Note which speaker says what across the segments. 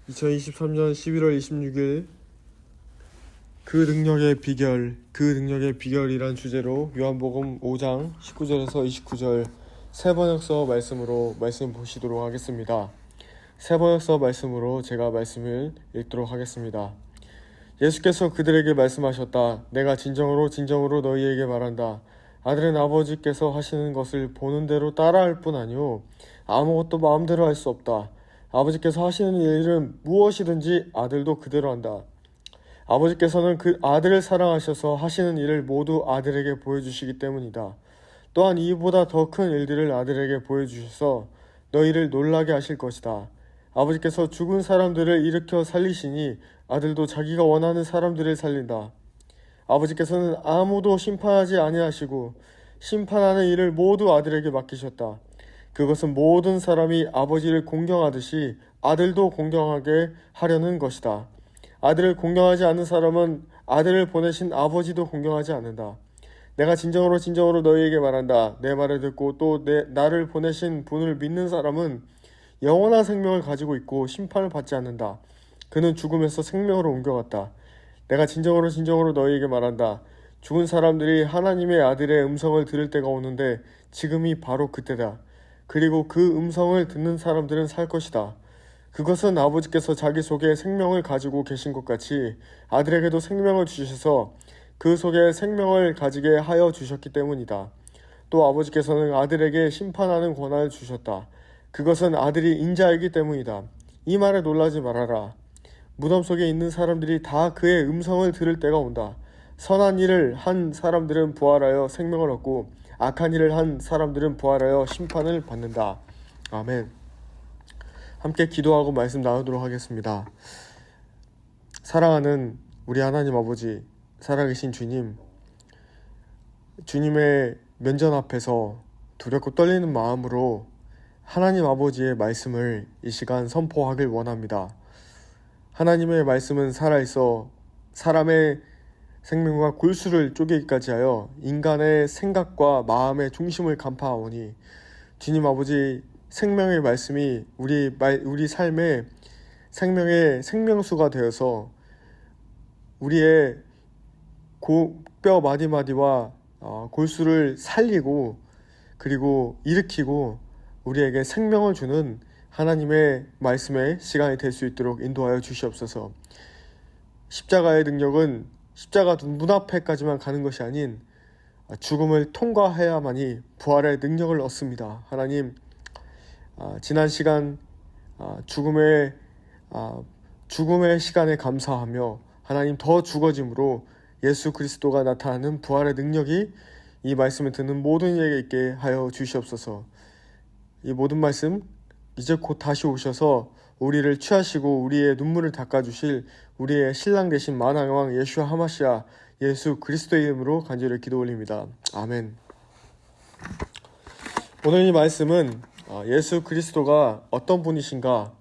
Speaker 1: 2023년 11월 26일 그 능력의 비결이란 주제로 요한복음 5장 19절에서 29절 세번역서 말씀으로 말씀 보시도록 하겠습니다. 세번역서 말씀으로 제가 말씀을 읽도록 하겠습니다. 예수께서 그들에게 말씀하셨다. 내가 진정으로 너희에게 말한다. 아들은 아버지께서 하시는 것을 보는 대로 따라할 뿐 아니요 아무것도 마음대로 할 수 없다. 아버지께서 하시는 일은 무엇이든지 아들도 그대로 한다. 아버지께서는 그 아들을 사랑하셔서 하시는 일을 모두 아들에게 보여주시기 때문이다. 또한 이보다 더 큰 일들을 아들에게 보여주셔서 너희를 놀라게 하실 것이다. 아버지께서 죽은 사람들을 일으켜 살리시니 아들도 자기가 원하는 사람들을 살린다. 아버지께서는 아무도 심판하지 아니하시고 심판하는 일을 모두 아들에게 맡기셨다. 그것은 모든 사람이 아버지를 공경하듯이 아들도 공경하게 하려는 것이다. 아들을 공경하지 않는 사람은 아들을 보내신 아버지도 공경하지 않는다. 내가 진정으로 너희에게 말한다. 내 말을 듣고 또 나를 보내신 분을 믿는 사람은 영원한 생명을 가지고 있고 심판을 받지 않는다. 그는 죽음에서 생명으로 옮겨갔다. 내가 진정으로 너희에게 말한다. 죽은 사람들이 하나님의 아들의 음성을 들을 때가 오는데 지금이 바로 그때다. 그리고 그 음성을 듣는 사람들은 살 것이다. 그것은 아버지께서 자기 속에 생명을 가지고 계신 것 같이 아들에게도 생명을 주셔서 그 속에 생명을 가지게 하여 주셨기 때문이다. 또 아버지께서는 아들에게 심판하는 권한을 주셨다. 그것은 아들이 인자이기 때문이다. 이 말에 놀라지 말아라. 무덤 속에 있는 사람들이 다 그의 음성을 들을 때가 온다. 선한 일을 한 사람들은 부활하여 생명을 얻고 악한 일을 한 사람들은 부활하여 심판을 받는다. 아멘. 함께 기도하고 말씀 나누도록 하겠습니다. 사랑하는 우리 하나님 아버지, 살아계신 주님, 주님의 면전 앞에서 두렵고 떨리는 마음으로 하나님 아버지의 말씀을 이 시간 선포하길 원합니다. 하나님의 말씀은 살아있어 사람의 생명과 골수를 쪼개기까지 하여 인간의 생각과 마음의 중심을 간파하오니 주님 아버지 생명의 말씀이 우리 삶의 생명의 생명수가 되어서 우리의 뼈 마디마디와 골수를 살리고 그리고 일으키고 우리에게 생명을 주는 하나님의 말씀의 시간이 될 수 있도록 인도하여 주시옵소서. 십자가의 능력은 십자가 문 앞에까지만 가는 것이 아닌 죽음을 통과해야만이 부활의 능력을 얻습니다. 하나님, 지난 시간 죽음의 시간에 감사하며 하나님 더 죽어짐으로 예수 그리스도가 나타나는 부활의 능력이 이 말씀을 듣는 모든 이에게 있게 하여 주시옵소서. 이 모든 말씀 이제 곧 다시 오셔서 우리를 취하시고 우리의 눈물을 닦아주실 우리의 신랑 되신 만왕의 왕 예수와 하마시아 예수 그리스도의 이름으로 간절히 기도 올립니다. 아멘. 오늘 이 말씀은 예수 그리스도가 어떤 분이신가,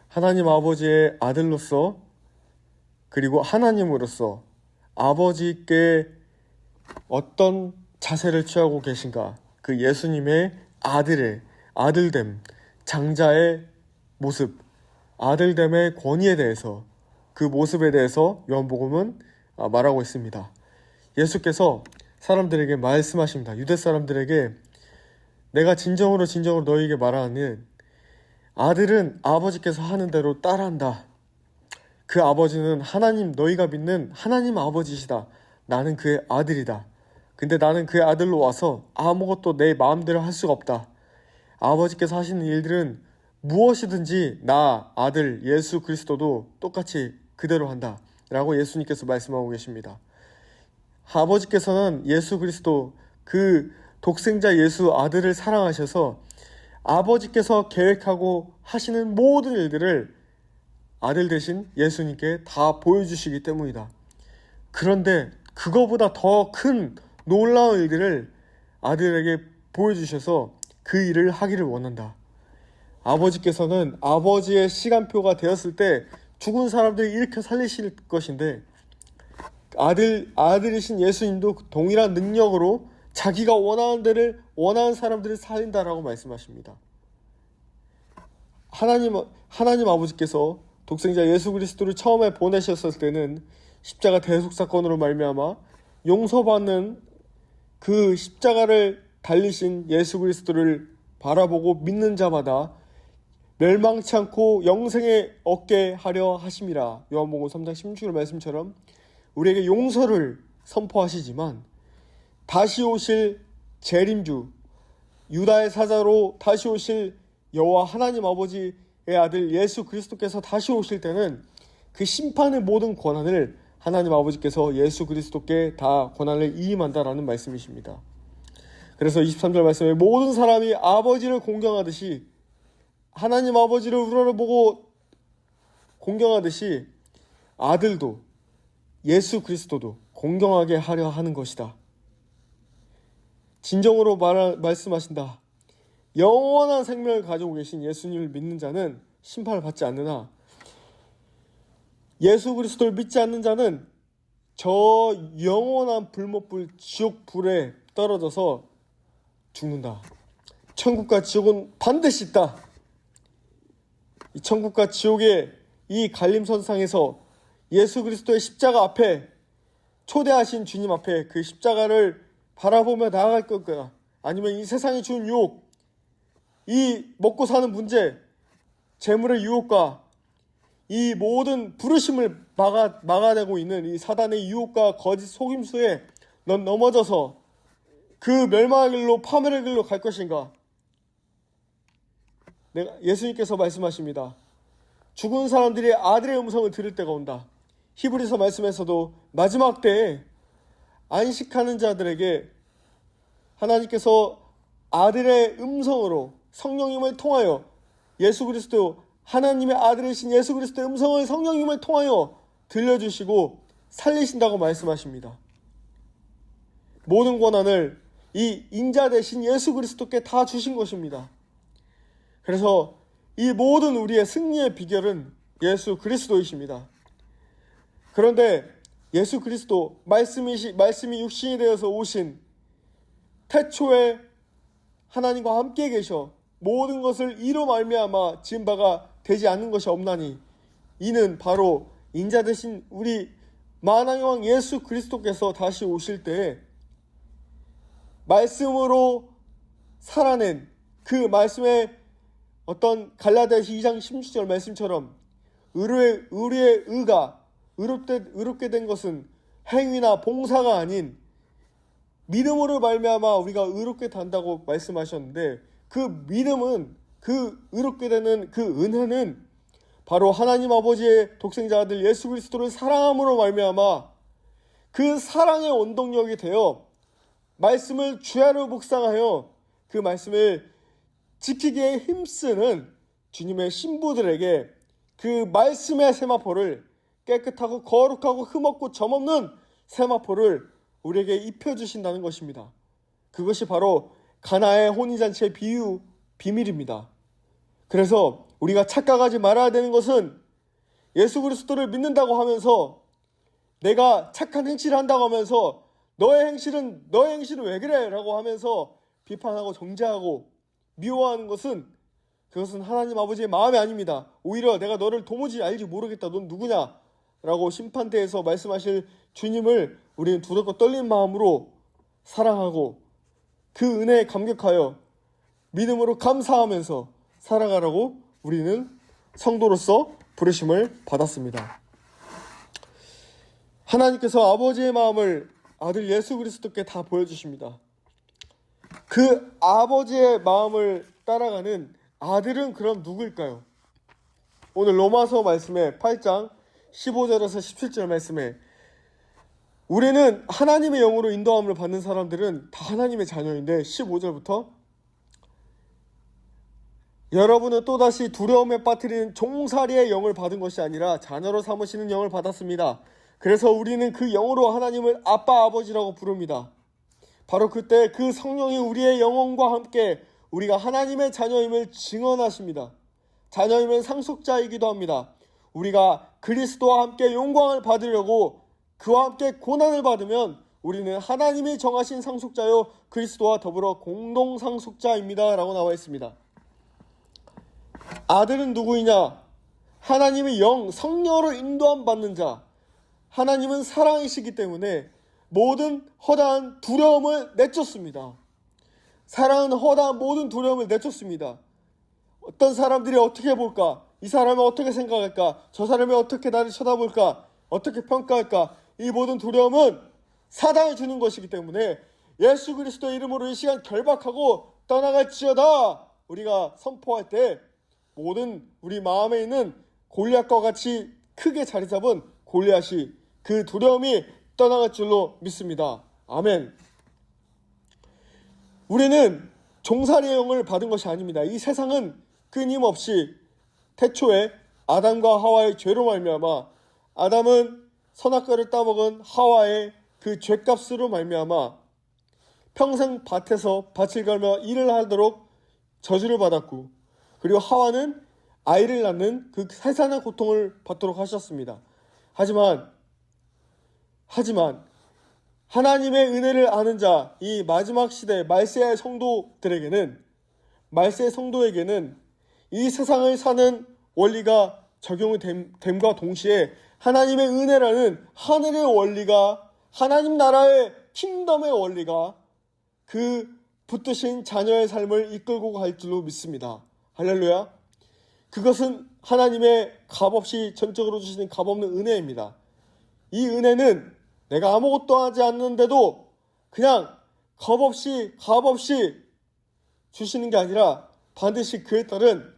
Speaker 1: 하나님 아버지의 아들로서 그리고 하나님으로서 아버지께 어떤 자세를 취하고 계신가, 그 예수님의 아들됨, 장자의 모습, 아들됨의 권위에 대해서, 그 모습에 대해서 요한복음은 말하고 있습니다. 예수께서 사람들에게 말씀하십니다. 유대 사람들에게 내가 진정으로 너희에게 말하는 아들은 아버지께서 하는 대로 따라한다. 그 아버지는 하나님, 너희가 믿는 하나님 아버지시다. 나는 그의 아들이다. 근데 나는 그의 아들로 와서 아무것도 내 마음대로 할 수가 없다. 아버지께서 하시는 일들은 무엇이든지 나 아들 예수 그리스도도 똑같이 그대로 한다 라고 예수님께서 말씀하고 계십니다. 아버지께서는 예수 그리스도 그 독생자 예수 아들을 사랑하셔서 아버지께서 계획하고 하시는 모든 일들을 아들 대신 예수님께 다 보여주시기 때문이다. 그런데 그거보다 더 큰 놀라운 일들을 아들에게 보여주셔서 그 일을 하기를 원한다. 아버지께서는 아버지의 시간표가 되었을 때 죽은 사람들을 일으켜 살리실 것인데 아들이신 예수님도 동일한 능력으로 자기가 원하는 사람들을 살린다라고 말씀하십니다. 하나님 아버지께서 독생자 예수 그리스도를 처음에 보내셨을 때는 십자가 대속 사건으로 말미암아 용서받는 그 십자가를 달리신 예수 그리스도를 바라보고 믿는 자마다 멸망치 않고 영생에 얻게 하려 하심이라. 요한복음 3장 16절 말씀처럼 우리에게 용서를 선포하시지만 다시 오실 재림주, 유다의 사자로 다시 오실 여호와 하나님 아버지의 아들 예수 그리스도께서 다시 오실 때는 그 심판의 모든 권한을 하나님 아버지께서 예수 그리스도께 다 권한을 이임한다라는 말씀이십니다. 그래서 23절 말씀에 모든 사람이 아버지를 공경하듯이, 하나님 아버지를 우러러보고 공경하듯이 아들도 예수 그리스도도 공경하게 하려 하는 것이다. 진정으로 말씀하신다. 영원한 생명을 가지고 계신 예수님을 믿는 자는 심판을 받지 않느나 예수 그리스도를 믿지 않는 자는 저 영원한 불못불 지옥 불에 떨어져서 죽는다. 천국과 지옥은 반드시 있다. 이 천국과 지옥의 이 갈림선상에서 예수 그리스도의 십자가 앞에, 초대하신 주님 앞에 그 십자가를 바라보며 나아갈 것과, 아니면 이 세상이 주는 유혹, 이 먹고 사는 문제, 재물의 유혹과 이 모든 부르심을 막아내고 있는 이 사단의 유혹과 거짓 속임수에 넌 넘어져서 그 멸망의 길로, 파멸의 길로 갈 것인가? 예수님께서 말씀하십니다. 죽은 사람들이 아들의 음성을 들을 때가 온다. 히브리서 말씀에서도 마지막 때에 안식하는 자들에게 하나님께서 아들의 음성으로, 성령님을 통하여, 예수 그리스도, 하나님의 아들이신 예수 그리스도의 음성을 성령님을 통하여 들려주시고 살리신다고 말씀하십니다. 모든 권한을 이 인자 대신 예수 그리스도께 다 주신 것입니다. 그래서 이 모든 우리의 승리의 비결은 예수 그리스도이십니다. 그런데 예수 그리스도, 말씀이 육신이 되어서 오신 태초에 하나님과 함께 계셔 모든 것을 이로 말미암아 지은 바가 되지 않는 것이 없나니, 이는 바로 인자 되신 우리 만왕의 왕 예수 그리스도께서 다시 오실 때에 말씀으로 살아낸 그 말씀의 어떤 갈라디아서 2장 16절 말씀처럼 우리의 의가 의롭게 된 것은 행위나 봉사가 아닌 믿음으로 말미암아 우리가 의롭게 된다고 말씀하셨는데, 그 믿음은, 그 의롭게 되는 그 은혜는 바로 하나님 아버지의 독생자 아들 예수 그리스도를 사랑함으로 말미암아 그 사랑의 원동력이 되어 말씀을 주야로 묵상하여 그 말씀을 지키기에 힘쓰는 주님의 신부들에게 그 말씀의 세마포를, 깨끗하고 거룩하고 흠없고 점없는 세마포를 우리에게 입혀주신다는 것입니다. 그것이 바로 가나의 혼인잔치의 비밀입니다. 그래서 우리가 착각하지 말아야 되는 것은 예수 그리스도를 믿는다고 하면서, 내가 착한 행실을 한다고 하면서 너의 행실은 왜 그래? 라고 하면서 비판하고 정죄하고 미워하는 것은, 그것은 하나님 아버지의 마음이 아닙니다. 오히려 내가 너를 도무지 알지 모르겠다. 넌 누구냐? 라고 심판대에서 말씀하실 주님을 우리는 두렵고 떨린 마음으로 사랑하고 그 은혜에 감격하여 믿음으로 감사하면서 살아가라고 우리는 성도로서 부르심을 받았습니다. 하나님께서 아버지의 마음을 아들 예수 그리스도께 다 보여주십니다. 그 아버지의 마음을 따라가는 아들은 그럼 누구일까요? 오늘 로마서 말씀에 8장 15절에서 17절 말씀에 우리는 하나님의 영으로 인도함을 받는 사람들은 다 하나님의 자녀인데, 15절부터 여러분은 또다시 두려움에 빠뜨리는 종살이의 영을 받은 것이 아니라 자녀로 삼으시는 영을 받았습니다. 그래서 우리는 그 영으로 하나님을 아빠 아버지라고 부릅니다. 바로 그때 그 성령이 우리의 영혼과 함께 우리가 하나님의 자녀임을 증언하십니다. 자녀임은 상속자이기도 합니다. 우리가 그리스도와 함께 영광을 받으려고 그와 함께 고난을 받으면 우리는 하나님이 정하신 상속자요 그리스도와 더불어 공동 상속자입니다. 라고 나와 있습니다. 아들은 누구이냐? 하나님의 영, 성령으로 인도함 받는 자. 하나님은 사랑이시기 때문에 모든 허다한 두려움을 내쫓습니다. 사랑은 허다한 모든 두려움을 내쫓습니다. 어떤 사람들이 어떻게 볼까? 이 사람이 어떻게 생각할까? 저 사람이 어떻게 나를 쳐다볼까? 어떻게 평가할까? 이 모든 두려움은 사단이 주는 것이기 때문에 예수 그리스도의 이름으로 이 시간 결박하고 떠나갈지어다 우리가 선포할 때 모든 우리 마음에 있는 골리앗과 같이 크게 자리 잡은 골리앗이 그 두려움이 떠나갈 줄로 믿습니다. 아멘. 우리는 종살이의 영을 받은 것이 아닙니다. 이 세상은 끊임없이 태초에 아담과 하와의 죄로 말미암아 아담은 선악과를 따먹은 하와의 그 죄값으로 말미암아 평생 밭에서 밭을 갈며 일을 하도록 저주를 받았고 그리고 하와는 아이를 낳는 그 세상의 고통을 받도록 하셨습니다. 하지만 하나님의 은혜를 아는 자, 이 마지막 시대 말세의 성도에게는 이 세상을 사는 원리가 적용이 됨과 동시에 하나님의 은혜라는 하늘의 원리가 하나님 나라의 킹덤의 원리가 그 붙드신 자녀의 삶을 이끌고 갈 줄로 믿습니다. 할렐루야. 그것은 하나님의 값없이 전적으로 주시는 값없는 은혜입니다. 이 은혜는 내가 아무것도 하지 않는데도 그냥 값없이 주시는 게 아니라 반드시 그에 따른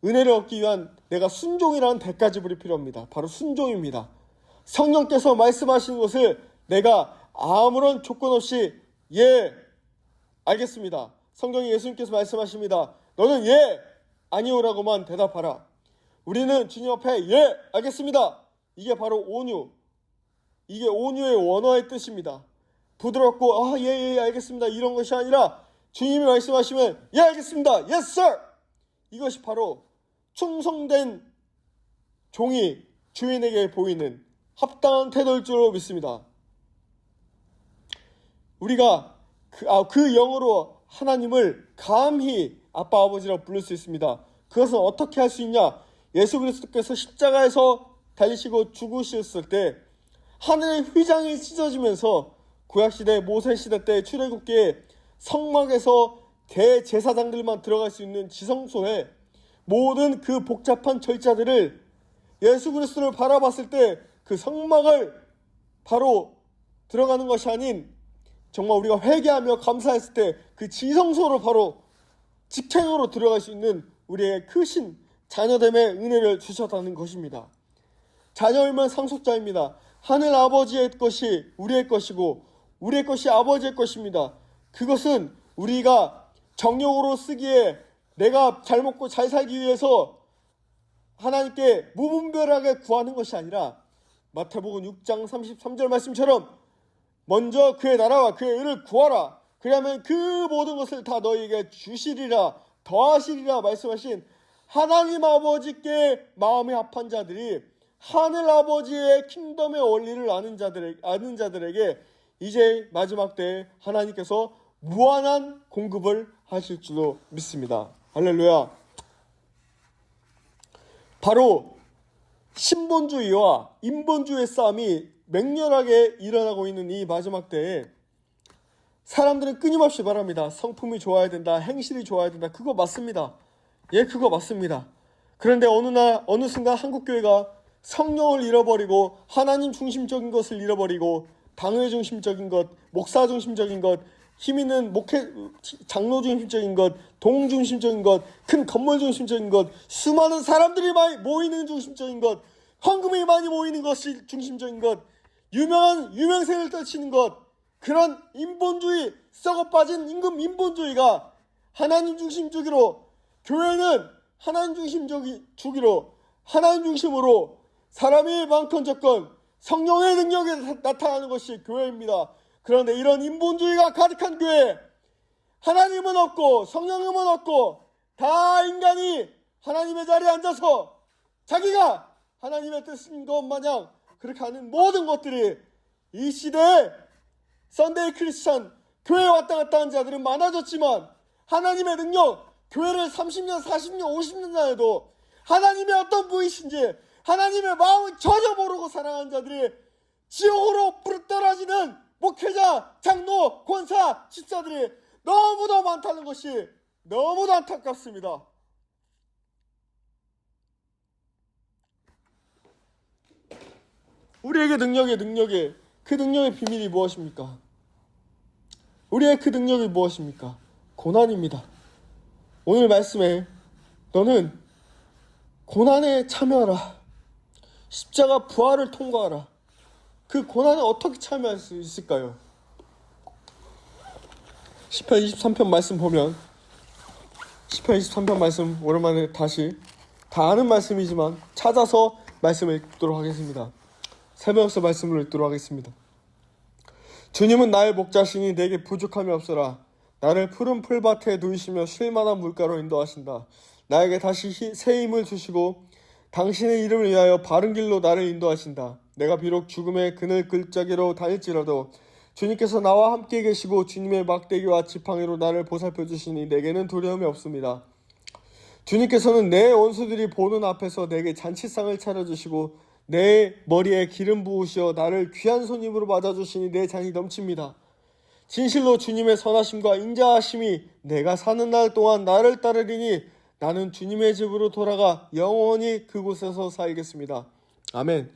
Speaker 1: 은혜를 얻기 위한 내가 순종이라는 대가 지불이 필요합니다. 바로 순종입니다. 성령께서 말씀하시는 것을 내가 아무런 조건 없이 예, 알겠습니다. 성경에 예수님께서 말씀하십니다. 너는 예, 아니오라고만 대답하라. 우리는 주님 앞에 예, 알겠습니다. 이게 바로 온유. 이게 온유의 원어의 뜻입니다. 부드럽고 예, 알겠습니다. 이런 것이 아니라 주님이 말씀하시면 예, 알겠습니다. Yes, sir. 이것이 바로 충성된 종이 주인에게 보이는 합당한 태도일 줄로 믿습니다. 우리가 그 영으로 하나님을 감히 아빠 아버지라고 부를 수 있습니다. 그것은 어떻게 할 수 있냐? 예수 그리스도께서 십자가에서 달리시고 죽으셨을 때 하늘의 휘장이 찢어지면서 구약시대 모세시대 때 출애굽기에 성막에서 대제사장들만 들어갈 수 있는 지성소에 모든 그 복잡한 절차들을 예수 그리스도를 바라봤을 때 그 성막을 바로 들어가는 것이 아닌 정말 우리가 회개하며 감사했을 때 그 지성소로 바로 직행으로 들어갈 수 있는 우리의 크신 자녀됨의 은혜를 주셨다는 것입니다. 자녀이면 상속자입니다. 하늘 아버지의 것이 우리의 것이고 우리의 것이 아버지의 것입니다. 그것은 우리가 정욕으로 쓰기에 내가 잘 먹고 잘 살기 위해서 하나님께 무분별하게 구하는 것이 아니라 마태복음 6장 33절 말씀처럼 먼저 그의 나라와 그의 의를 구하라. 그러면 그 모든 것을 다 너희에게 주시리라 더하시리라 말씀하신 하나님 아버지께 마음이 합한 자들이 하늘 아버지의 킹덤의 원리를 아는 자들에게 이제 마지막 때에 하나님께서 무한한 공급을 하실 줄로 믿습니다. 할렐루야. 바로 신본주의와 인본주의의 싸움이 맹렬하게 일어나고 있는 이 마지막 때에 사람들은 끊임없이 말합니다. 성품이 좋아야 된다. 행실이 좋아야 된다. 그거 맞습니다. 예, 그거 맞습니다. 그런데 어느 순간 한국교회가 성령을 잃어버리고 하나님 중심적인 것을 잃어버리고 당회 중심적인 것, 목사 중심적인 것, 힘 있는 장로 중심적인 것, 동 중심적인 것, 큰 건물 중심적인 것, 수많은 사람들이 많이 모이는 중심적인 것, 헌금이 많이 모이는 것이 중심적인 것, 유명세를 떨치는 것, 그런 인본주의, 썩어빠진 임금 인본주의가 하나님 중심주기로, 교회는 하나님 중심주기로, 하나님 중심으로 사람이 많건 적건 성령의 능력에 나타나는 것이 교회입니다. 그런데 이런 인본주의가 가득한 교회, 하나님은 없고 성령님은 없고 다 인간이 하나님의 자리에 앉아서 자기가 하나님의 뜻인 것 마냥 그렇게 하는 모든 것들이 이 시대에 썬데이 크리스찬 교회에 왔다 갔다 하는 자들은 많아졌지만 하나님의 능력, 교회를 30년, 40년, 50년 다녀도 하나님의 어떤 분이신지 하나님의 마음을 전혀 모르고 살아가는 자들이 지옥으로 떨어지는 목회자, 장로, 권사, 집사들이 너무도 많다는 것이 너무도 안타깝습니다. 우리에게 능력의 그 능력의 비밀이 무엇입니까? 우리의 그 능력이 무엇입니까? 고난입니다. 오늘 말씀에 너는 고난에 참여하라. 십자가 부활을 통과하라. 그 고난에 어떻게 참여할 수 있을까요? 시편 23편 말씀 보면 시편 23편 말씀 오랜만에 다시 다 아는 말씀이지만 찾아서 말씀을 읽도록 하겠습니다. 새벽서 말씀을 읽도록 하겠습니다. 주님은 나의 목자시니 내게 부족함이 없으라. 나를 푸른 풀밭에 두이시며 쉴만한 물가로 인도하신다. 나에게 다시 새 힘을 주시고 당신의 이름을 위하여 바른 길로 나를 인도하신다. 내가 비록 죽음의 그늘 글자기로 다닐지라도 주님께서 나와 함께 계시고 주님의 막대기와 지팡이로 나를 보살펴 주시니 내게는 두려움이 없습니다. 주님께서는 내 원수들이 보는 앞에서 내게 잔치상을 차려주시고 내 머리에 기름 부으시어 나를 귀한 손님으로 맞아주시니 내 잔이 넘칩니다. 진실로 주님의 선하심과 인자하심이 내가 사는 날 동안 나를 따르리니 나는 주님의 집으로 돌아가 영원히 그곳에서 살겠습니다. 아멘.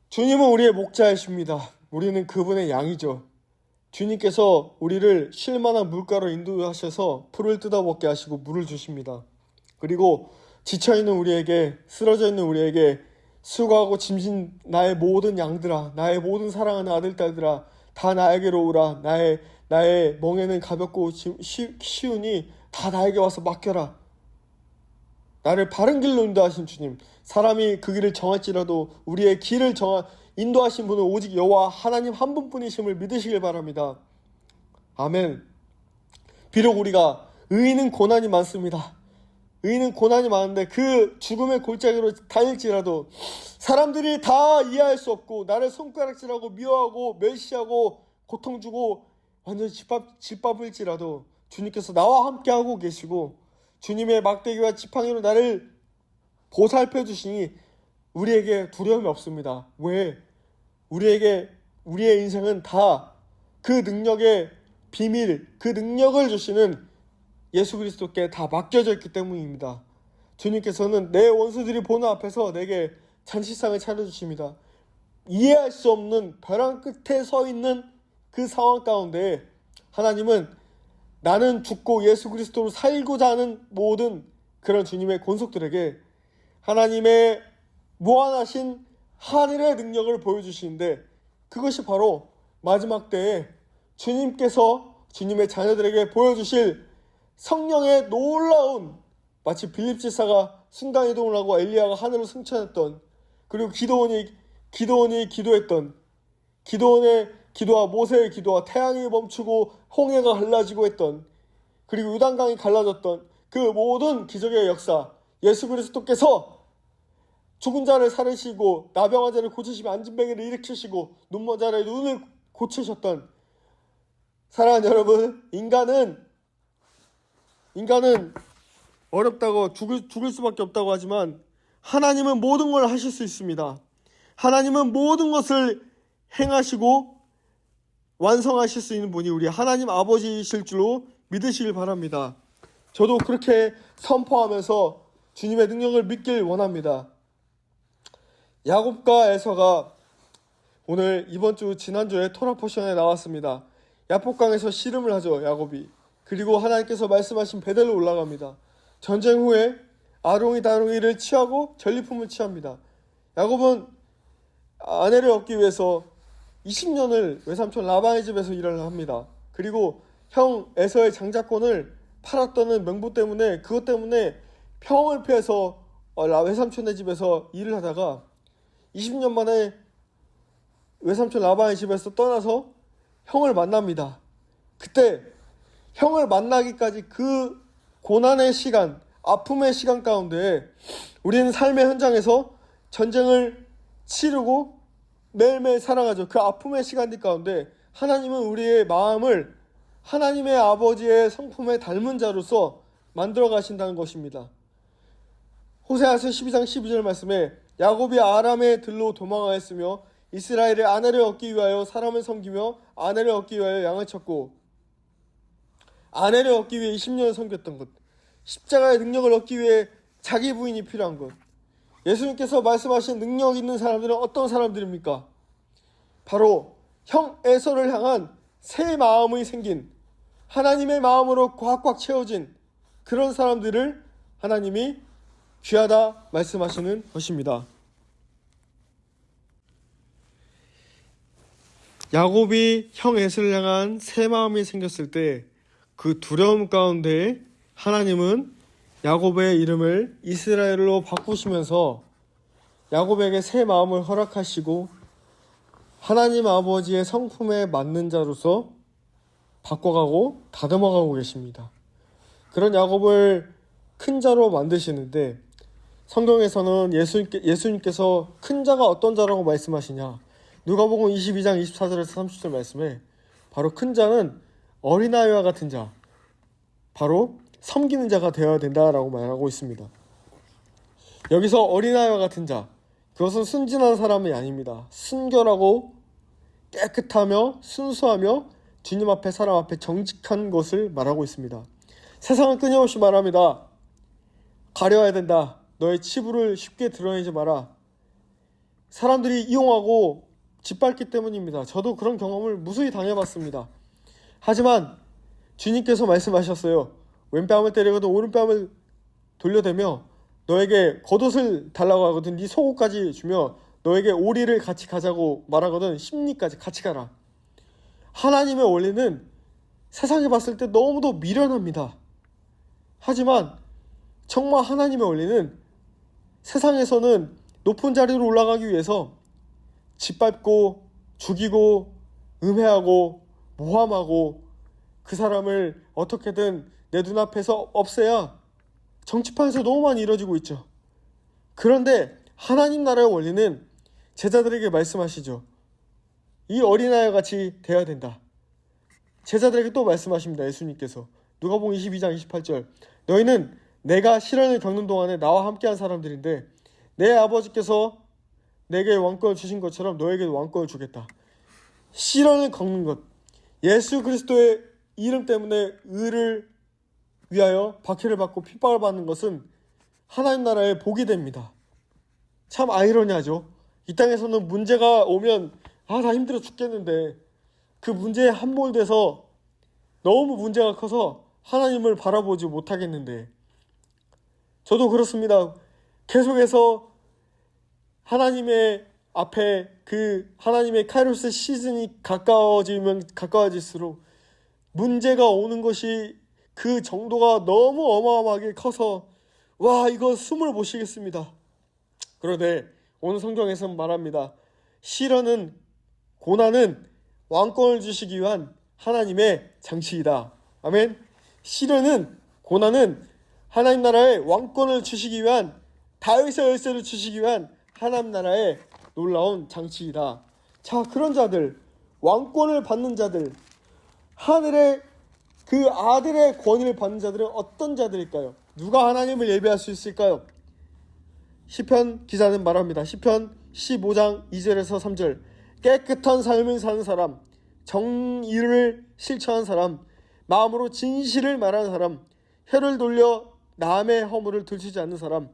Speaker 1: 주님은 우리의 목자이십니다. 우리는 그분의 양이죠. 주님께서 우리를 쉴만한 물가로 인도하셔서 풀을 뜯어먹게 하시고 물을 주십니다. 그리고 지쳐있는 우리에게, 쓰러져 있는 우리에게 수고하고 짐진 나의 모든 양들아, 나의 모든 사랑하는 아들, 딸들아, 다 나에게로 오라. 나의 멍에는 가볍고 쉬우니 다 나에게 와서 맡겨라. 나를 바른 길로 인도하신 주님, 사람이 그 길을 정할지라도 우리의 길을 인도하신 분은 오직 여호와 하나님 한 분뿐이심을 믿으시길 바랍니다. 아멘. 비록 우리가 의인은 고난이 많습니다. 의인은 고난이 많은데 그 죽음의 골짜기로 다닐지라도 사람들이 다 이해할 수 없고 나를 손가락질하고 미워하고 멸시하고 고통 주고 완전히 짓밟을지라도 주님께서 나와 함께하고 계시고 주님의 막대기와 지팡이로 나를 보살펴 주시니 우리에게 두려움이 없습니다. 왜? 우리의 인생은 다 그 능력의 비밀, 그 능력을 주시는 예수 그리스도께 다 맡겨져 있기 때문입니다. 주님께서는 내 원수들이 보는 앞에서 내게 잔치상을 차려주십니다. 이해할 수 없는 벼랑 끝에 서 있는 그 상황 가운데 하나님은 나는 죽고 예수 그리스도로 살고자 하는 모든 그런 주님의 권속들에게 하나님의 무한하신 하늘의 능력을 보여주시는데 그것이 바로 마지막 때에 주님께서 주님의 자녀들에게 보여주실 성령의 놀라운, 마치 빌립 지사가 순간이동을 하고 엘리야가 하늘을 승천했던, 그리고 기도원이 기도했던, 기도원의 기도와 모세의 기도와 태양이 멈추고 홍해가 갈라지고 했던, 그리고 요단강이 갈라졌던 그 모든 기적의 역사, 예수 그리스도께서 죽은 자를 살리시고 나병한 자를 고치시며 안진뱅이를 일으키시고 눈먼 자의 눈을 고치셨던, 사랑하는 여러분, 인간은 어렵다고 죽을 수밖에 없다고 하지만 하나님은 모든 걸 하실 수 있습니다. 하나님은 모든 것을 행하시고 완성하실 수 있는 분이 우리 하나님 아버지이실 줄로 믿으시길 바랍니다. 저도 그렇게 선포하면서 주님의 능력을 믿길 원합니다. 야곱과 에서가 오늘 지난주에 토라 포션에 나왔습니다. 야복강에서 씨름을 하죠, 야곱이. 그리고 하나님께서 말씀하신 베델로 올라갑니다. 전쟁 후에 아롱이 다롱이를 취하고 전리품을 취합니다. 야곱은 아내를 얻기 위해서 20년을 외삼촌 라반의 집에서 일을 합니다. 그리고 형 에서의 장자권을 팔았다는 명분 때문에, 그것 때문에 평을 피해서 외삼촌의 집에서 일을 하다가 20년 만에 외삼촌 라반의 집에서 떠나서 형을 만납니다. 그때 형을 만나기까지 그 고난의 시간, 아픔의 시간 가운데 우리는 삶의 현장에서 전쟁을 치르고 매일매일 살아가죠. 그 아픔의 시간들 가운데 하나님은 우리의 마음을 하나님의 아버지의 성품에 닮은 자로서 만들어 가신다는 것입니다. 호세아서 12장 12절 말씀에 야곱이 아람의 들로 도망하였으며 이스라엘의 아내를 얻기 위하여 사람을 섬기며 아내를 얻기 위하여 양을 쳤고, 아내를 얻기 위해 20년을 섬겼던 것, 십자가의 능력을 얻기 위해 자기 부인이 필요한 것. 예수님께서 말씀하신 능력 있는 사람들은 어떤 사람들입니까? 바로 형 에서를 향한 새 마음이 생긴, 하나님의 마음으로 꽉꽉 채워진 그런 사람들을 하나님이 귀하다 말씀하시는 것입니다. 야곱이 형 에서를 향한 새 마음이 생겼을 때 그 두려움 가운데 하나님은 야곱의 이름을 이스라엘로 바꾸시면서 야곱에게 새 마음을 허락하시고 하나님 아버지의 성품에 맞는 자로서 바꿔가고 다듬어가고 계십니다. 그런 야곱을 큰 자로 만드시는데, 성경에서는 예수님께서 큰 자가 어떤 자라고 말씀하시냐, 누가복음 22장 24절에서 30절 말씀에 바로 큰 자는 어린아이와 같은 자, 바로 섬기는 자가 되어야 된다라고 말하고 있습니다. 여기서 어린아이와 같은 자, 그것은 순진한 사람이 아닙니다. 순결하고 깨끗하며 순수하며 주님 앞에, 사람 앞에 정직한 것을 말하고 있습니다. 세상은 끊임없이 말합니다. 가려야 된다. 너의 치부를 쉽게 드러내지 마라. 사람들이 이용하고 짓밟기 때문입니다. 저도 그런 경험을 무수히 당해봤습니다. 하지만 주님께서 말씀하셨어요. 왼뺨을 때리거든 오른뺨을 돌려대며 너에게 겉옷을 달라고 하거든 네 속옷까지 주며 너에게 오리를 같이 가자고 말하거든 심리까지 같이 가라. 하나님의 원리는 세상에 봤을 때 너무도 미련합니다. 하지만 정말 하나님의 원리는 세상에서는 높은 자리로 올라가기 위해서 짓밟고 죽이고 음해하고 모함하고 그 사람을 어떻게든 내 눈앞에서 없애야 정치판에서 너무 많이 이루어지고 있죠. 그런데 하나님 나라의 원리는 제자들에게 말씀하시죠. 이 어린아이와 같이 되어야 된다. 제자들에게 또 말씀하십니다. 예수님께서 누가복음 22장 28절, 너희는 내가 시련을 겪는 동안에 나와 함께한 사람들인데 내 아버지께서 내게 왕권을 주신 것처럼 너에게도 왕권을 주겠다. 시련을 겪는 것, 예수 그리스도의 이름 때문에 의를 위하여 박해를 받고 핍박을 받는 것은 하나님 나라의 복이 됩니다. 참 아이러니하죠. 이 땅에서는 문제가 오면 나 힘들어 죽겠는데 그 문제에 함몰돼서 너무 문제가 커서 하나님을 바라보지 못하겠는데, 저도 그렇습니다. 계속해서 하나님의 앞에 그 하나님의 카이로스 시즌이 가까워지면 가까워질수록 문제가 오는 것이 그 정도가 너무 어마어마하게 커서 와 이거 숨을 못 쉬겠습니다. 그런데 오늘 성경에서는 말합니다. 시련은, 고난은 왕권을 주시기 위한 하나님의 장치이다. 아멘. 시련은, 고난은 하나님 나라의 왕권을 주시기 위한, 다윗의 열쇠를 주시기 위한 하나님 나라의 놀라운 장치이다. 자, 그런 자들, 왕권을 받는 자들, 하늘의 그 아들의 권위를 받는 자들은 어떤 자들일까요? 누가 하나님을 예배할 수 있을까요? 시편 기자는 말합니다. 시편 15장 2절에서 3절, 깨끗한 삶을 사는 사람, 정의를 실천한 사람, 마음으로 진실을 말하는 사람, 혀를 돌려 남의 허물을 들추지 않는 사람,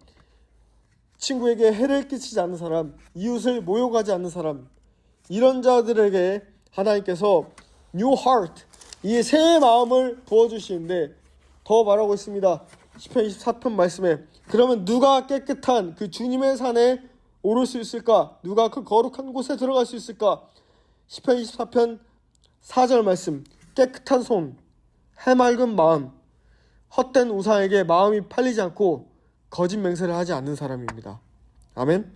Speaker 1: 친구에게 해를 끼치지 않는 사람, 이웃을 모욕하지 않는 사람, 이런 자들에게 하나님께서 New Heart, 이 새 마음을 부어주시는데 더 말하고 있습니다. 시편 24편 말씀에 그러면 누가 깨끗한 그 주님의 산에 오를 수 있을까? 누가 그 거룩한 곳에 들어갈 수 있을까? 시편 24편 4절 말씀, 깨끗한 손, 해맑은 마음, 헛된 우상에게 마음이 팔리지 않고 거짓 맹세를 하지 않는 사람입니다. 아멘.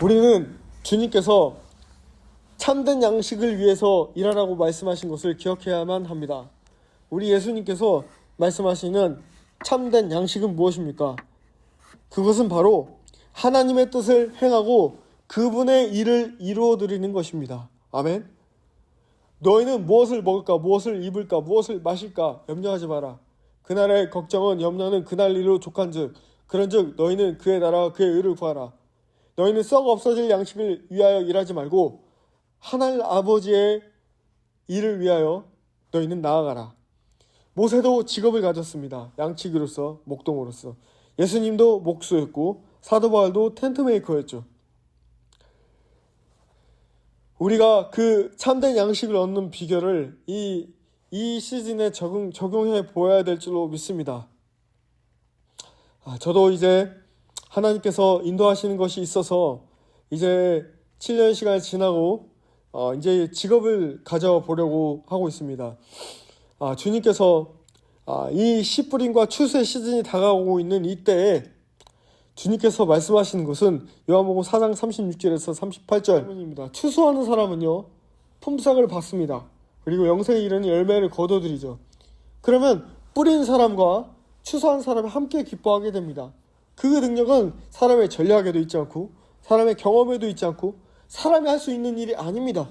Speaker 1: 우리는 주님께서 참된 양식을 위해서 일하라고 말씀하신 것을 기억해야만 합니다. 우리 예수님께서 말씀하시는 참된 양식은 무엇입니까? 그것은 바로 하나님의 뜻을 행하고 그분의 일을 이루어 드리는 것입니다. 아멘. 너희는 무엇을 먹을까, 무엇을 입을까, 무엇을 마실까 염려하지 마라. 그날의 걱정은 염려는 그날 일로 족한즉 그런즉 너희는 그의 나라와 그의 의를 구하라. 너희는 썩 없어질 양식을 위하여 일하지 말고 하늘 아버지의 일을 위하여 너희는 나아가라. 모세도 직업을 가졌습니다. 양치기로서, 목동으로서. 예수님도 목수였고 사도 바울도 텐트 메이커였죠. 우리가 그 참된 양식을 얻는 비결을 이 시즌에 적용해 보아야 될 줄로 믿습니다. 저도 이제 하나님께서 인도하시는 것이 있어서 이제 7년 시간이 지나고 이제 직업을 가져보려고 하고 있습니다. 주님께서 이 씨 뿌림과 추수의 시즌이 다가오고 있는 이때에 주님께서 말씀하시는 것은 요한복음 4장 36절에서 38절입니다. 추수하는 사람은요 품삯을 받습니다. 그리고 영생에 이르는 열매를 거둬들이죠. 그러면 뿌린 사람과 추수한 사람이 함께 기뻐하게 됩니다. 그 능력은 사람의 전략에도 있지 않고 사람의 경험에도 있지 않고 사람이 할 수 있는 일이 아닙니다.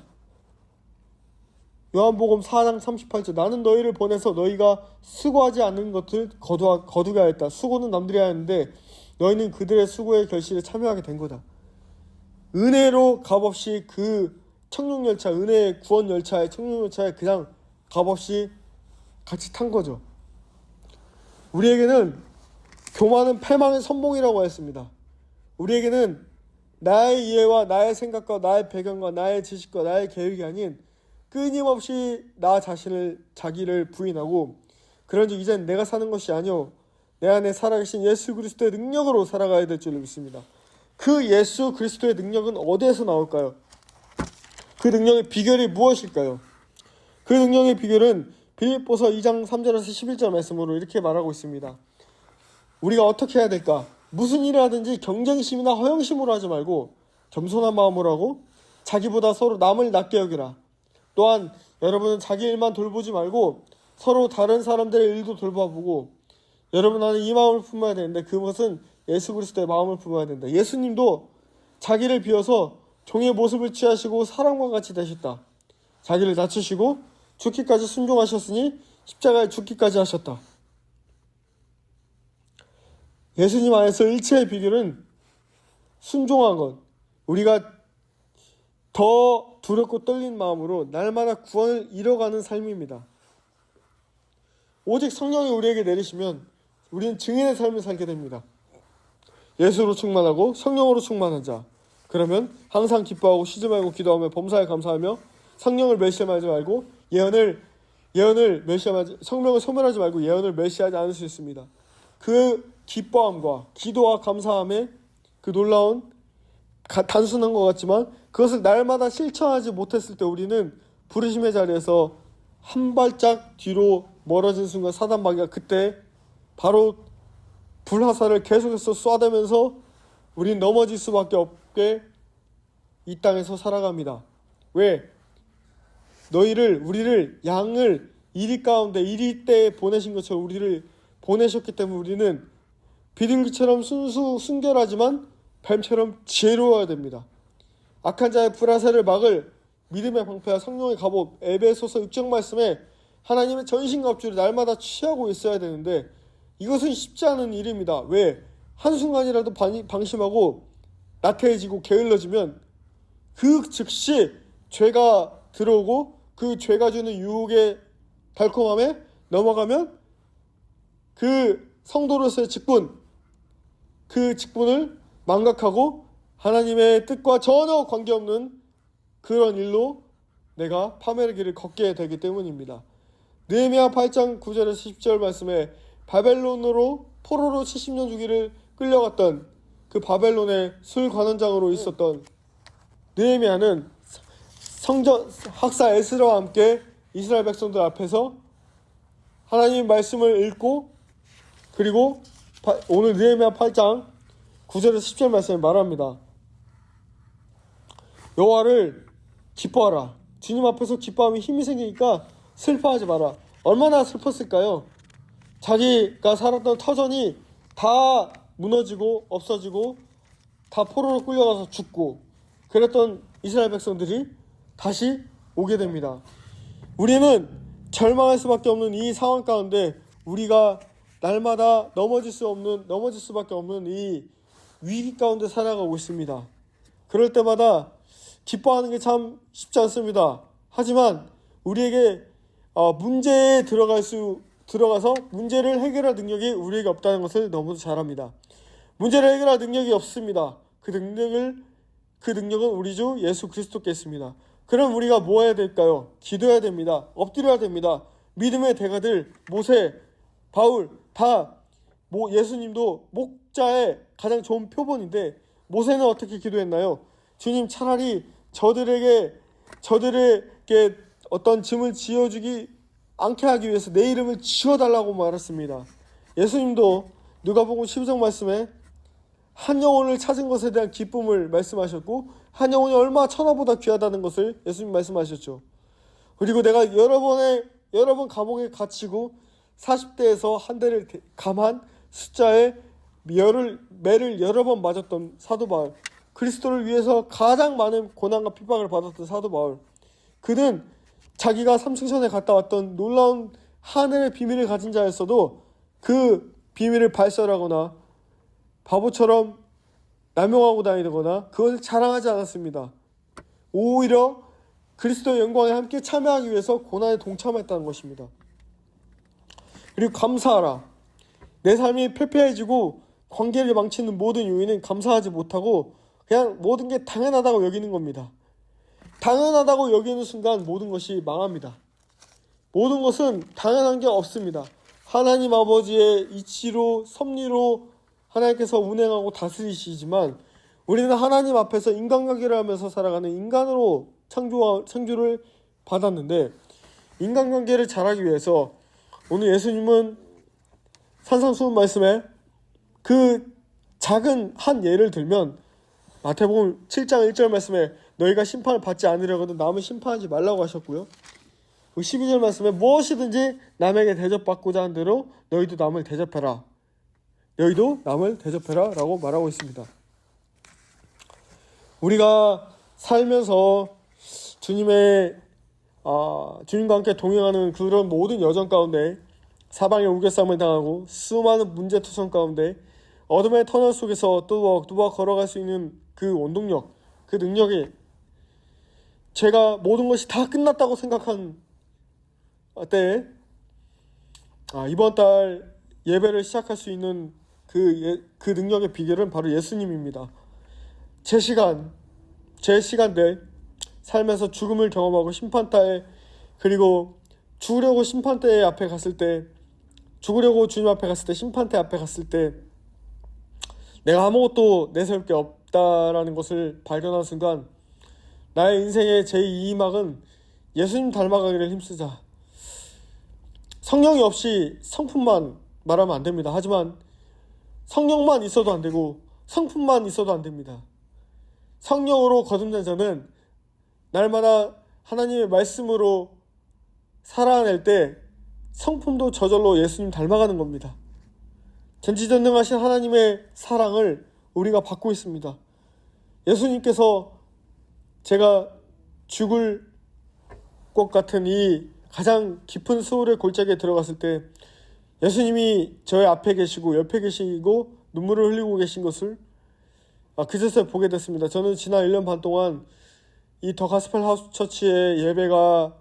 Speaker 1: 요한복음 4장 38절 나는 너희를 보내서 너희가 수고하지 않는 것을 거두게 하였다. 수고는 남들이 하였는데 너희는 그들의 수고의 결실에 참여하게 된 거다. 은혜로 값없이 그 청룡열차, 은혜의 구원열차에 청룡열차에 그냥 값없이 같이 탄 거죠. 우리에게는 교만은 패망의 선봉이라고 했습니다. 우리에게는 나의 이해와 나의 생각과 나의 배경과 나의 지식과 나의 계획이 아닌 끊임없이 나 자기를 부인하고 그런즉 이젠 내가 사는 것이 아니오 내 안에 살아계신 예수 그리스도의 능력으로 살아가야 될 줄로 믿습니다. 그 예수 그리스도의 능력은 어디에서 나올까요? 그 능력의 비결이 무엇일까요? 그 능력의 비결은 빌립보서 2장 3절에서 11절 말씀으로 이렇게 말하고 있습니다. 우리가 어떻게 해야 될까? 무슨 일을 하든지 경쟁심이나 허영심으로 하지 말고 겸손한 마음으로 하고 자기보다 서로 남을 낮게 여기라. 또한 여러분은 자기 일만 돌보지 말고 서로 다른 사람들의 일도 돌봐보고 여러분 안에 이 마음을 품어야 되는데 그것은 예수 그리스도의 마음을 품어야 된다. 예수님도 자기를 비워서 종의 모습을 취하시고 사람과 같이 되셨다. 자기를 낮추시고 죽기까지 순종하셨으니 십자가에 죽기까지 하셨다. 예수님 안에서 일체의 비결은 순종한 것. 우리가 더 두렵고 떨린 마음으로 날마다 구원을 이뤄가는 삶입니다. 오직 성령이 우리에게 내리시면 우리는 증인의 삶을 살게 됩니다. 예수로 충만하고 성령으로 충만한 자. 그러면 항상 기뻐하고 쉬지 말고 기도하며 범사에 감사하며 성령을 멸시하지 말고 예언을 멸시하지 성령을 소멸하지 말고 예언을 멸시하지 않을 수 있습니다. 그 기뻐함과 기도와 감사함의 그 놀라운 단순한 것 같지만 그것을 날마다 실천하지 못했을 때 우리는 부르심의 자리에서 한 발짝 뒤로 멀어진 순간 사단 마귀가 그때 바로 불화살을 계속해서 쏴대면서 우린 넘어질 수밖에 없게 이 땅에서 살아갑니다. 왜? 우리를 양을 이리 가운데 이리 때에 보내신 것처럼 우리를 보내셨기 때문에 우리는 비둘기처럼 순결하지만 뱀처럼 지혜로워야 됩니다. 악한 자의 불화살을 막을 믿음의 방패와 성령의 갑옷 에베소서 6장 말씀에 하나님의 전신갑주를 날마다 취하고 있어야 되는데 이것은 쉽지 않은 일입니다. 왜? 한순간이라도 방심하고 나태해지고 게을러지면 그 즉시 죄가 들어오고 그 죄가 주는 유혹의 달콤함에 넘어가면 그 성도로서의 그 직분을 망각하고 하나님의 뜻과 전혀 관계없는 그런 일로 내가 파멸의 길을 걷게 되기 때문입니다. 느헤미야 8장 9절에서 10절 말씀에 바벨론으로 포로로 70년 주기를 끌려갔던 그 바벨론의 술관원장으로 있었던 느헤미야는 성전 학사 에스라와 함께 이스라엘 백성들 앞에서 하나님 말씀을 읽고 그리고 오늘 느헤미야 8장 9절에서 10절 말씀에 말합니다. 여호와를 기뻐하라. 주님 앞에서 기뻐하면 힘이 생기니까 슬퍼하지 마라. 얼마나 슬펐을까요? 자기가 살았던 터전이 다 무너지고 없어지고 다 포로로 끌려가서 죽고 그랬던 이스라엘 백성들이 다시 오게 됩니다. 우리는 절망할 수밖에 없는 이 상황 가운데 우리가 날마다 넘어질 수밖에 없는 이 위기 가운데 살아가고 있습니다. 그럴 때마다 기뻐하는 게 참 쉽지 않습니다. 하지만 우리에게 문제에 들어가서 문제를 해결할 능력이 우리에게 없다는 것을 너무도 잘 압니다. 문제를 해결할 능력이 없습니다. 그 능력은 우리 주 예수 그리스도께 있습니다. 그럼 우리가 뭐 해야 될까요? 기도해야 됩니다. 엎드려야 됩니다. 믿음의 대가들 모세, 바울 다 예수님도 목자의 가장 좋은 표본인데 모세는 어떻게 기도했나요? 주님, 차라리 저들에게 어떤 짐을 지어주기 않게 하기 위해서 내 이름을 지워달라고 말했습니다. 예수님도 누가복음 12장 말씀에 한 영혼을 찾은 것에 대한 기쁨을 말씀하셨고 한 영혼이 얼마나 천하보다 귀하다는 것을 예수님 말씀하셨죠. 그리고 내가 여러 번 감옥에 갇히고 40대에서 한 대를 감한 숫자에 매를 여러 번 맞았던 사도 바울, 그리스도를 위해서 가장 많은 고난과 핍박을 받았던 사도 바울, 그는 자기가 삼층천에 갔다 왔던 놀라운 하늘의 비밀을 가진 자였어도 그 비밀을 발설하거나 바보처럼 남용하고 다니거나 그것을 자랑하지 않았습니다. 오히려 그리스도의 영광에 함께 참여하기 위해서 고난에 동참했다는 것입니다. 그리고 감사하라. 내 삶이 패패해지고 관계를 망치는 모든 요인은 감사하지 못하고 그냥 모든 게 당연하다고 여기는 겁니다. 당연하다고 여기는 순간 모든 것이 망합니다. 모든 것은 당연한 게 없습니다. 하나님 아버지의 이치로 섭리로 하나님께서 운행하고 다스리시지만 우리는 하나님 앞에서 인간관계를 하면서 살아가는 인간으로 창조를 받았는데 인간관계를 잘하기 위해서 오늘 예수님은 산상수훈 말씀에 그 작은 한 예를 들면 마태복음 7장 1절 말씀에 너희가 심판을 받지 않으려거든 남을 심판하지 말라고 하셨고요. 12절 말씀에 무엇이든지 남에게 대접받고자 한 대로 너희도 남을 대접해라 라고 말하고 있습니다. 우리가 살면서 주님과 함께 동행하는 그런 모든 여정 가운데 사방에 우겨싸움을 당하고 수많은 문제투성 가운데 어둠의 터널 속에서 또박 걸어갈 수 있는 그 원동력, 그 능력이 제가 모든 것이 다 끝났다고 생각한 때에 이번 달 예배를 시작할 수 있는 그 능력의 비결은 바로 예수님입니다. 제 시간들 살면서 죽음을 경험하고 심판대에 그리고 죽으려고 심판대 앞에 갔을 때 죽으려고 주님 앞에 갔을 때 심판대 앞에 갔을 때 내가 아무것도 내세울 게 없다라는 것을 발견한 순간 나의 인생의 제2막은 예수님 닮아가기를 힘쓰자. 성령이 없이 성품만 말하면 안 됩니다. 하지만 성령만 있어도 안 되고 성품만 있어도 안 됩니다. 성령으로 거듭난 자는 날마다 하나님의 말씀으로 살아낼 때 성품도 저절로 예수님 닮아가는 겁니다. 전지전능하신 하나님의 사랑을 우리가 받고 있습니다. 예수님께서 제가 죽을 것 같은 이 가장 깊은 수월의 골짜기에 들어갔을 때 예수님이 저의 앞에 계시고 옆에 계시고 눈물을 흘리고 계신 것을 그제서야 보게 됐습니다. 저는 지난 1년 반 동안 이 더 가스펠 하우스 처치의 예배가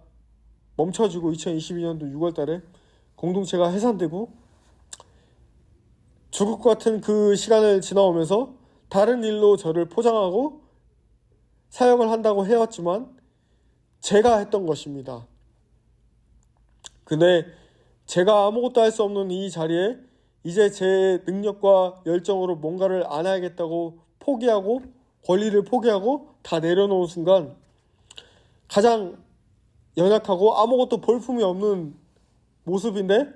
Speaker 1: 멈춰지고 2022년도 6월 달에 공동체가 해산되고 죽을 것 같은 그 시간을 지나오면서 다른 일로 저를 포장하고 사역을 한다고 해왔지만 제가 했던 것입니다. 근데 제가 아무것도 할 수 없는 이 자리에 이제 제 능력과 열정으로 뭔가를 안 해야겠다고 포기하고 권리를 포기하고 다 내려놓은 순간 가장 연약하고 아무것도 볼품이 없는 모습인데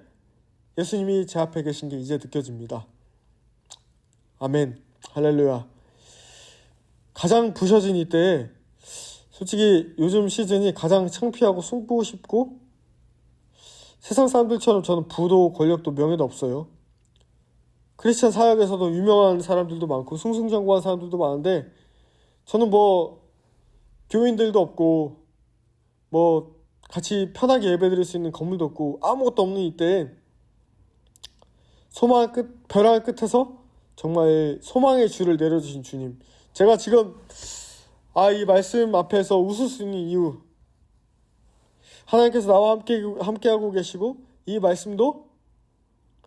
Speaker 1: 예수님이 제 앞에 계신 게 이제 느껴집니다. 아멘. 할렐루야. 가장 부셔진 이때에 솔직히 요즘 시즌이 가장 창피하고 숨고 싶고 세상 사람들처럼 저는 부도 권력도 명예도 없어요. 크리스찬 사역에서도 유명한 사람들도 많고 승승장구한 사람들도 많은데 저는 교인들도 없고 같이 편하게 예배드릴 수 있는 건물도 없고 아무것도 없는 이때 소망의 끝, 벼랑의 끝에서 정말 소망의 줄을 내려주신 주님, 제가 지금 이 말씀 앞에서 웃을 수 있는 이유, 하나님께서 나와 함께하고 계시고, 이 말씀도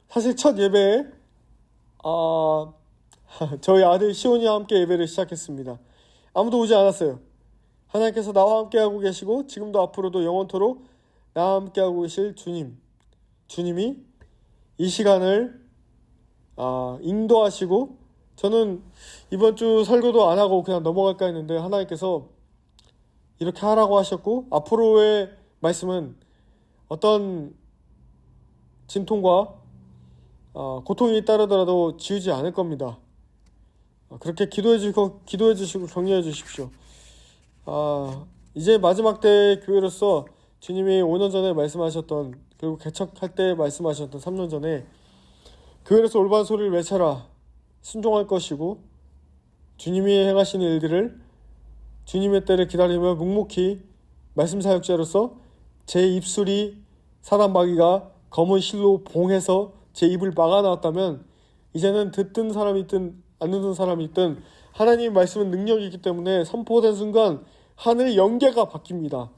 Speaker 1: 사실 첫 예배에 저희 아들 시온이와 함께 예배를 시작했습니다. 아무도 오지 않았어요. 하나님께서 나와 함께하고 계시고 지금도 앞으로도 영원토록 나와 함께하고 계실 주님이 이 시간을 인도하시고, 저는 이번 주 설교도 안 하고 그냥 넘어갈까 했는데 하나님께서 이렇게 하라고 하셨고, 앞으로의 말씀은 어떤 진통과 고통이 따르더라도 지우지 않을 겁니다. 그렇게 기도해 주시고 격려해 주십시오. 이제 마지막 때의 교회로서 주님이 5년 전에 말씀하셨던, 그리고 개척할 때 말씀하셨던 3년 전에 교회로서 올바른 소리를 외쳐라, 순종할 것이고 주님이 행하시는 일들을 주님의 때를 기다리며 묵묵히 말씀 사역자로서 제 입술이 사단 마귀가 검은 실로 봉해서 제 입을 막아 나왔다면, 이제는 듣든 사람이 있든 안 듣는 사람이 있든 하나님의 말씀은 능력이 있기 때문에 선포된 순간 하늘의 연계가 바뀝니다.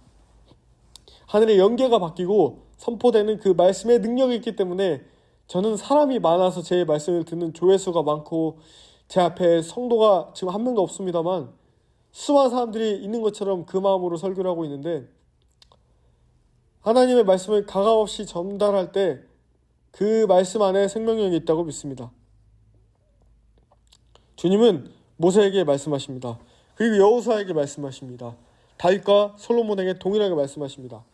Speaker 1: 하늘의 연계가 바뀌고 선포되는 그 말씀의 능력이 있기 때문에, 저는 사람이 많아서 제 말씀을 듣는 조회수가 많고 제 앞에 성도가 지금 한 명도 없습니다만 수많은 사람들이 있는 것처럼 그 마음으로 설교를 하고 있는데, 하나님의 말씀을 가감없이 전달할 때 그 말씀 안에 생명력이 있다고 믿습니다. 주님은 모세에게 말씀하십니다. 그리고 여호수아에게 말씀하십니다. 다윗과 솔로몬에게 동일하게 말씀하십니다.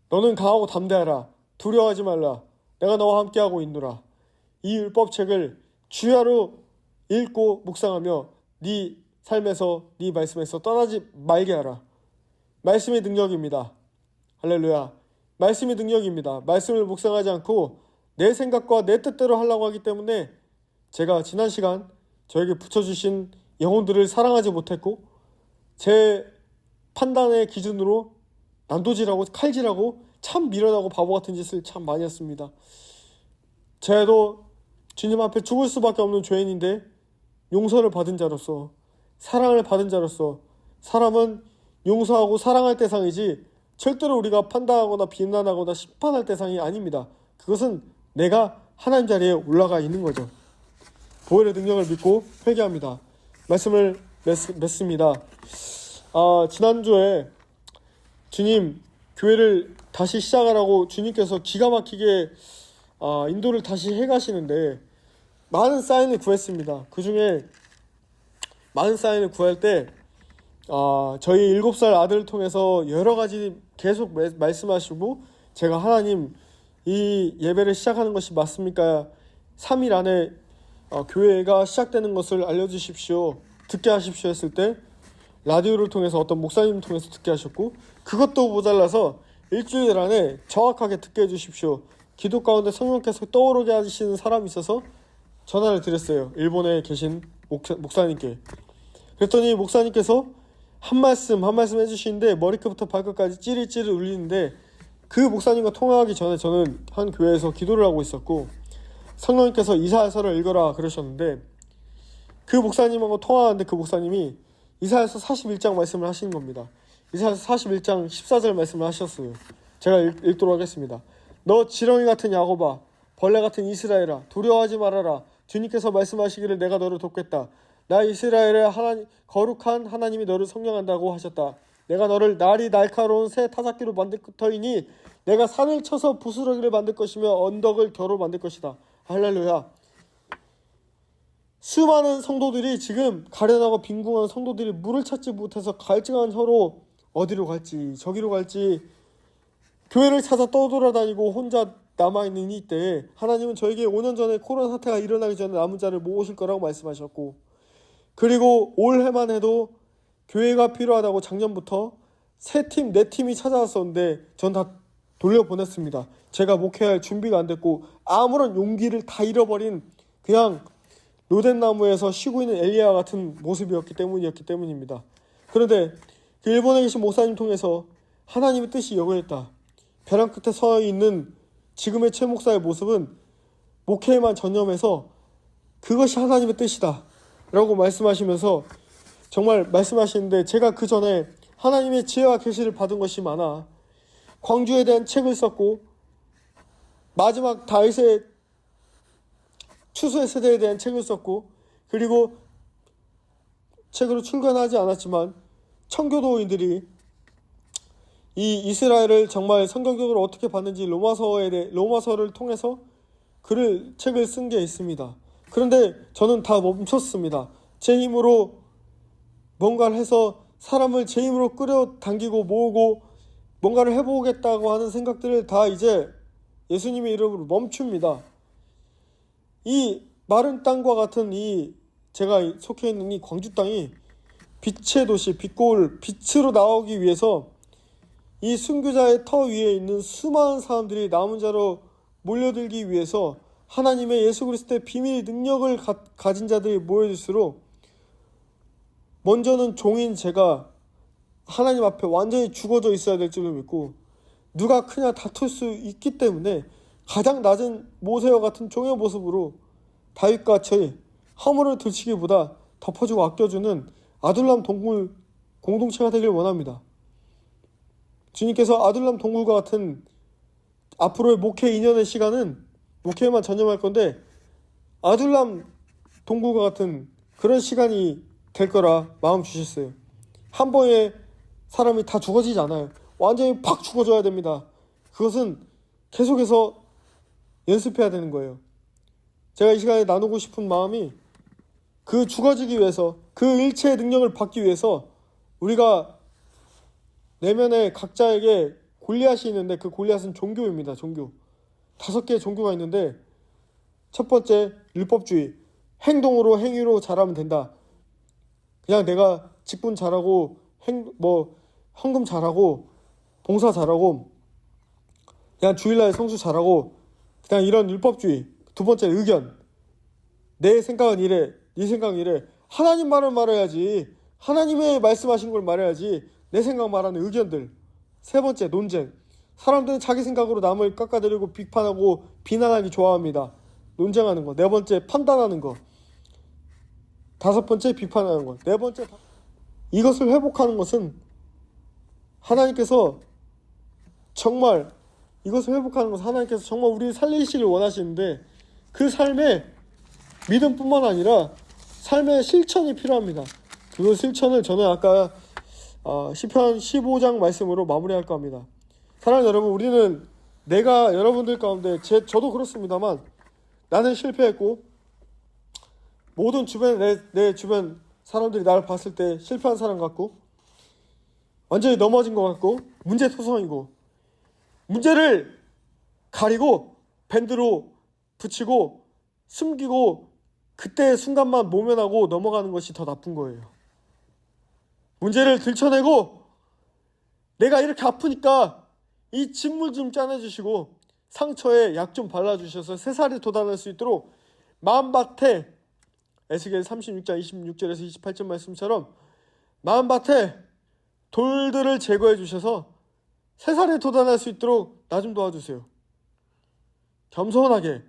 Speaker 1: 너는 강하고 담대하라. 두려워하지 말라. 내가 너와 함께하고 있노라. 이 율법책을 주야로 읽고 묵상하며 네 삶에서, 네 말씀에서 떠나지 말게 하라. 말씀의 능력입니다. 할렐루야. 말씀의 능력입니다. 말씀을 묵상하지 않고 내 생각과 내 뜻대로 하려고 하기 때문에 제가 지난 시간 저에게 붙여주신 영혼들을 사랑하지 못했고, 제 판단의 기준으로 난도질하고 칼질하고 참 미련하고 바보 같은 짓을 참 많이 했습니다. 저도 주님 앞에 죽을 수밖에 없는 죄인인데 용서를 받은 자로서, 사랑을 받은 자로서, 사람은 용서하고 사랑할 대상이지 절대로 우리가 판단하거나 비난하거나 심판할 대상이 아닙니다. 그것은 내가 하나님 자리에 올라가 있는 거죠. 보혈의 능력을 믿고 회개합니다. 말씀을 맺습니다. 지난주에 주님 교회를 다시 시작하라고 주님께서 기가 막히게 인도를 다시 해가시는데 많은 사인을 구했습니다. 그 중에 많은 사인을 구할 때 저희 7살 아들을 통해서 여러 가지 계속 말씀하시고, 제가 하나님 이 예배를 시작하는 것이 맞습니까? 3일 안에 교회가 시작되는 것을 알려주십시오, 듣게 하십시오 했을 때 라디오를 통해서 어떤 목사님을 통해서 듣게 하셨고, 그것도 모자라서 일주일 안에 정확하게 듣게 해주십시오, 기도 가운데 성령께서 떠오르게 하시는 사람이 있어서 전화를 드렸어요. 일본에 계신 목사님께. 그랬더니 목사님께서 한 말씀 해주시는데 머리끝부터 발끝까지 찌릿찌릿 울리는데, 그 목사님과 통화하기 전에 저는 한 교회에서 기도를 하고 있었고 성령님께서 이사야서를 읽어라 그러셨는데, 그 목사님하고 통화하는데 그 목사님이 이사야서 41장 말씀을 하시는 겁니다. 이사야서 41장 14절 말씀을 하셨어요. 제가 읽도록 하겠습니다. 너 지렁이 같은 야곱아, 벌레 같은 이스라엘아, 두려워하지 말아라. 주님께서 말씀하시기를 내가 너를 돕겠다. 나 이스라엘의 거룩한 하나님이 너를 성령한다고 하셨다. 내가 너를 날이 날카로운 새 타작기로 만들 터이니 내가 산을 쳐서 부스러기를 만들 것이며 언덕을 겨로 만들 것이다. 할렐루야. 수많은 성도들이 지금 가련하고 빈궁한 성도들이 물을 찾지 못해서 갈증한 혀로 어디로 갈지 저기로 갈지 교회를 찾아 떠돌아다니고 혼자 남아있는 이때에 하나님은 저에게 5년 전에 코로나 사태가 일어나기 전에 남은 자를 모으실 거라고 말씀하셨고, 그리고 올해만 해도 교회가 필요하다고 작년부터 3팀, 4팀이 찾아왔었는데 전 다 돌려보냈습니다. 제가 목회할 준비가 안 됐고 아무런 용기를 다 잃어버린 그냥 로덴나무에서 쉬고 있는 엘리야 같은 모습이었기 때문입니다. 그런데 그 일본에 계신 목사님 통해서 하나님의 뜻이 역원했다. 벼랑 끝에 서 있는 지금의 최 목사의 모습은 목회에만 전념해서 그것이 하나님의 뜻이다 라고 말씀하시면서 정말 말씀하시는데, 제가 그 전에 하나님의 지혜와 계시를 받은 것이 많아 광주에 대한 책을 썼고, 마지막 다윗의 추수의 세대에 대한 책을 썼고, 그리고 책으로 출간하지 않았지만 청교도인들이 이 이스라엘을 정말 성경적으로 어떻게 봤는지 로마서를 통해서 책을 쓴 게 있습니다. 그런데 저는 다 멈췄습니다. 제 힘으로 뭔가를 해서 사람을 제 힘으로 끌어당기고 모으고 뭔가를 해보겠다고 하는 생각들을 다 이제 예수님의 이름으로 멈춥니다. 이 마른 땅과 같은 제가 속해 있는 이 광주 땅이 빛의 도시, 빛으로 나오기 위해서 이 순교자의 터 위에 있는 수많은 사람들이 남은 자로 몰려들기 위해서 하나님의 예수 그리스도의 비밀 능력을 가진 자들이 모여질수록 먼저는 종인 제가 하나님 앞에 완전히 죽어져 있어야 될 줄을 믿고, 누가 크냐 다툴 수 있기 때문에 가장 낮은 모세와 같은 종의 모습으로 다윗같이 허물을 들치기보다 덮어주고 아껴주는 아둘람 동굴 공동체가 되길 원합니다. 주님께서 아둘람 동굴과 같은 앞으로의 목회 2년의 시간은 목회에만 전념할 건데, 아둘람 동굴과 같은 그런 시간이 될 거라 마음 주셨어요. 한 번에 사람이 다 죽어지지 않아요. 완전히 팍 죽어줘야 됩니다. 그것은 계속해서 연습해야 되는 거예요. 제가 이 시간에 나누고 싶은 마음이, 그 죽어지기 위해서, 그 일체의 능력을 받기 위해서 우리가 내면에 각자에게 골리앗이 있는데, 그 골리앗은 종교입니다. 종교. 5개의 종교가 있는데, 첫 번째 율법주의. 행동으로 행위로 잘하면 된다. 그냥 내가 직분 잘하고 헌금 잘하고 봉사 잘하고 그냥 주일날 성수 잘하고 그냥 이런 율법주의. 두 번째 의견. 내 생각은 이래, 네 생각은 이래. 하나님 말을 말해야지. 하나님의 말씀하신 걸 말해야지. 내 생각 말하는 의견들. 세 번째 논쟁. 사람들은 자기 생각으로 남을 깎아내리고 비판하고 비난하기 좋아합니다. 논쟁하는 거. 네 번째 판단하는 거. 다섯 번째 비판하는 것. 네 번째, 이것을 회복하는 것은 하나님께서 정말 우리를 살리시길 원하시는데, 그 삶에 믿음뿐만 아니라 삶의 실천이 필요합니다. 그 실천을 저는 아까 시편 15장 말씀으로 마무리할까 합니다. 사랑하는 여러분, 우리는 내가 여러분들 가운데 저도 그렇습니다만, 나는 실패했고 모든 내 주변 사람들이 나를 봤을 때 실패한 사람 같고, 완전히 넘어진 것 같고, 문제투성이고, 문제를 가리고 밴드로 붙이고 숨기고 그때 순간만 모면하고 넘어가는 것이 더 나쁜 거예요. 문제를 들춰내고, 내가 이렇게 아프니까 이 진물 좀 짜내주시고 상처에 약 좀 발라주셔서 새살이 돋아날 수 있도록 마음밭에, 에스겔 36장 26절에서 28절 말씀처럼 마음밭에 돌들을 제거해 주셔서 새살이 돋아날 수 있도록 나 좀 도와주세요. 겸손하게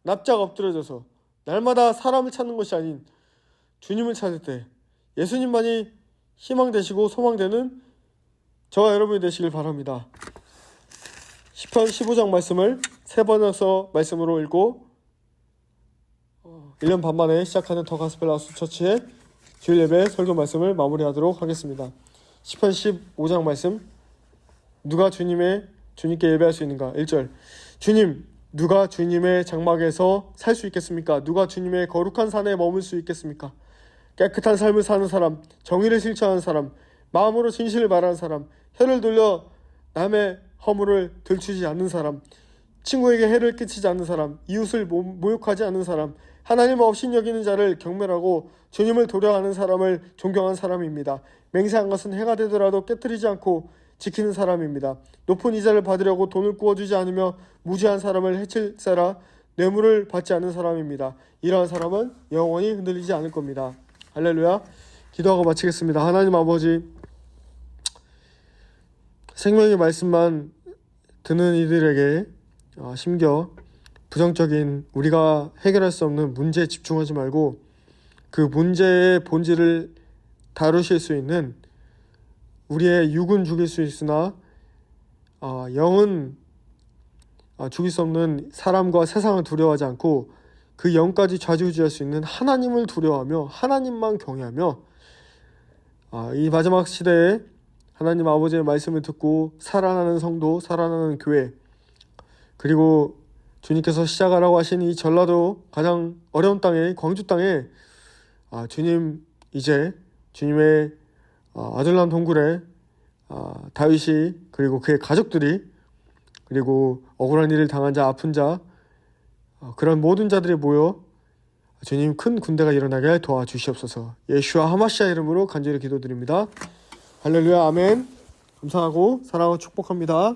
Speaker 1: 납작 엎드려져서 날마다 사람을 찾는 것이 아닌 주님을 찾을 때 예수님만이 희망 되시고 소망 되는 저와 여러분이 되시길 바랍니다. 시편 15장 말씀을 3번에서 말씀으로 읽고 1년 반 만에 시작하는 더 가스펠 하우스 처치의 주일 예배 설교 말씀을 마무리하도록 하겠습니다. 시편 15장 말씀. 누가 주님께 예배할 수 있는가? 1절. 주님, 누가 주님의 장막에서 살 수 있겠습니까? 누가 주님의 거룩한 산에 머물 수 있겠습니까? 깨끗한 삶을 사는 사람, 정의를 실천하는 사람, 마음으로 진실을 말하는 사람, 혀를 돌려 남의 허물을 들추지 않는 사람, 친구에게 해를 끼치지 않는 사람, 이웃을 모욕하지 않는 사람, 하나님을 업신여기는 자를 경멸하고 주님을 도려하는 사람을 존경한 사람입니다. 맹세한 것은 해가 되더라도 깨뜨리지 않고 지키는 사람입니다. 높은 이자를 받으려고 돈을 구워주지 않으며 무지한 사람을 해칠세라 뇌물을 받지 않는 사람입니다. 이러한 사람은 영원히 흔들리지 않을 겁니다. 할렐루야. 기도하고 마치겠습니다. 하나님 아버지, 생명의 말씀만 듣는 이들에게 심겨 부정적인 우리가 해결할 수 없는 문제에 집중하지 말고 그 문제의 본질을 다루실 수 있는 우리의 육은 죽일 수 있으나 영은 죽일 수 없는 사람과 세상을 두려워하지 않고 그 영까지 좌지우지할 수 있는 하나님을 두려워하며 하나님만 경외하며 이 마지막 시대에 하나님 아버지의 말씀을 듣고 살아나는 성도, 살아나는 교회, 그리고 주님께서 시작하라고 하신 이 전라도 가장 어려운 땅에, 광주 땅에 주님 이제 주님의 아들난 동굴에 다윗이 그리고 그의 가족들이 그리고 억울한 일을 당한 자, 아픈 자, 그런 모든 자들이 모여 주님 큰 군대가 일어나게 도와주시옵소서. 예수와 하마시아 이름으로 간절히 기도드립니다. 할렐루야, 아멘. 감사하고 사랑하고 축복합니다.